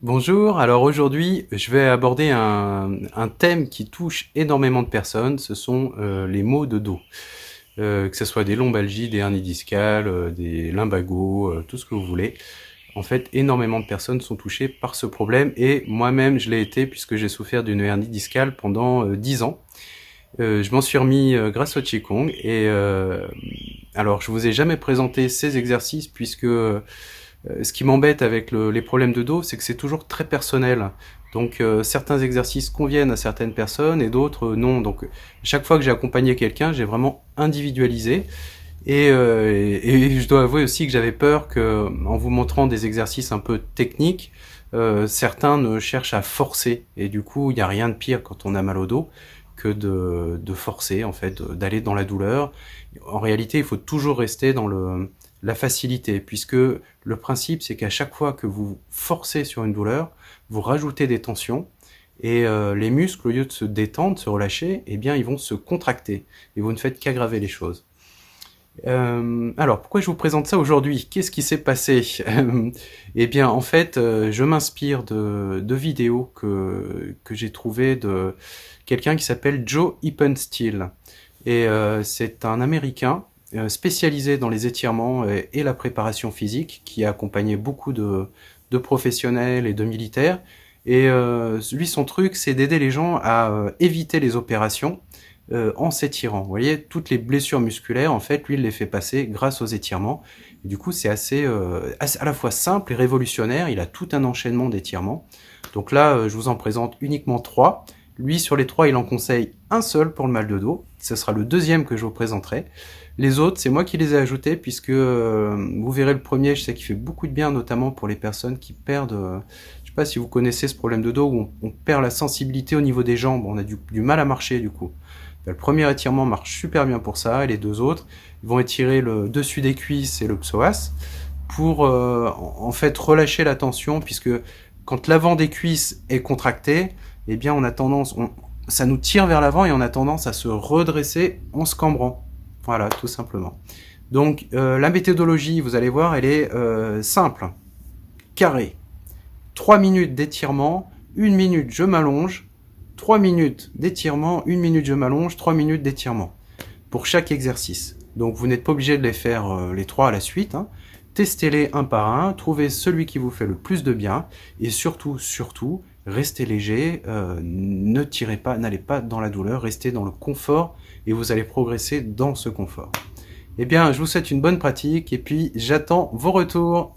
Bonjour, alors aujourd'hui je vais aborder un thème qui touche énormément de personnes, ce sont les maux de dos. Que ce soit des lombalgies, des hernies discales, des lumbagos, tout ce que vous voulez. En fait, énormément de personnes sont touchées par ce problème et moi-même je l'ai été puisque j'ai souffert d'une hernie discale pendant 10 ans. Je m'en suis remis grâce au Qigong et alors je vous ai jamais présenté ces exercices puisque ce qui m'embête avec les problèmes de dos, c'est que c'est toujours très personnel. Donc certains exercices conviennent à certaines personnes et d'autres non. Donc chaque fois que j'ai accompagné quelqu'un, j'ai vraiment individualisé. Et je dois avouer aussi que j'avais peur que, en vous montrant des exercices un peu techniques, certains ne cherchent à forcer. Et du coup, il n'y a rien de pire quand on a mal au dos que de forcer, en fait, d'aller dans la douleur. En réalité, il faut toujours rester dans la facilité, puisque le principe, c'est qu'à chaque fois que vous forcez sur une douleur, vous rajoutez des tensions, et les muscles, au lieu de se détendre, de se relâcher, eh bien, ils vont se contracter, et vous ne faites qu'aggraver les choses. Alors, pourquoi je vous présente ça aujourd'hui? Qu'est-ce qui s'est passé? Eh bien, en fait, je m'inspire de vidéos que j'ai trouvées de quelqu'un qui s'appelle Joe Hippensteel. Et c'est un Américain spécialisé dans les étirements et la préparation physique, qui a accompagné beaucoup de professionnels et de militaires. Et lui, son truc, c'est d'aider les gens à éviter les opérations en s'étirant. Vous voyez, toutes les blessures musculaires, en fait, lui, il les fait passer grâce aux étirements. Et du coup, c'est assez, à la fois simple et révolutionnaire. Il a tout un enchaînement d'étirements. Donc là, je vous en présente uniquement 3. Lui, sur les 3, il en conseille un seul pour le mal de dos. Ce sera le deuxième que je vous présenterai. Les autres, c'est moi qui les ai ajoutés, puisque vous verrez le premier, je sais qu'il fait beaucoup de bien, notamment pour les personnes qui perdent... je sais pas si vous connaissez ce problème de dos où on perd la sensibilité au niveau des jambes, on a du mal à marcher du coup. Le premier étirement marche super bien pour ça, et les deux autres ils vont étirer le dessus des cuisses et le psoas pour en fait relâcher la tension, puisque quand l'avant des cuisses est contracté, eh bien on a tendance, ça nous tire vers l'avant et on a tendance à se redresser en se cambrant. Voilà, tout simplement. Donc la méthodologie, vous allez voir, elle est simple, carrée. 3 minutes d'étirement, 1 minute je m'allonge, 3 minutes d'étirement, 1 minute je m'allonge, 3 minutes d'étirement pour chaque exercice. Donc vous n'êtes pas obligé de les faire les 3 à la suite, hein. Testez-les un par un, trouvez celui qui vous fait le plus de bien, et surtout, restez léger, ne tirez pas, n'allez pas dans la douleur, restez dans le confort, et vous allez progresser dans ce confort. Eh bien, je vous souhaite une bonne pratique, et puis j'attends vos retours.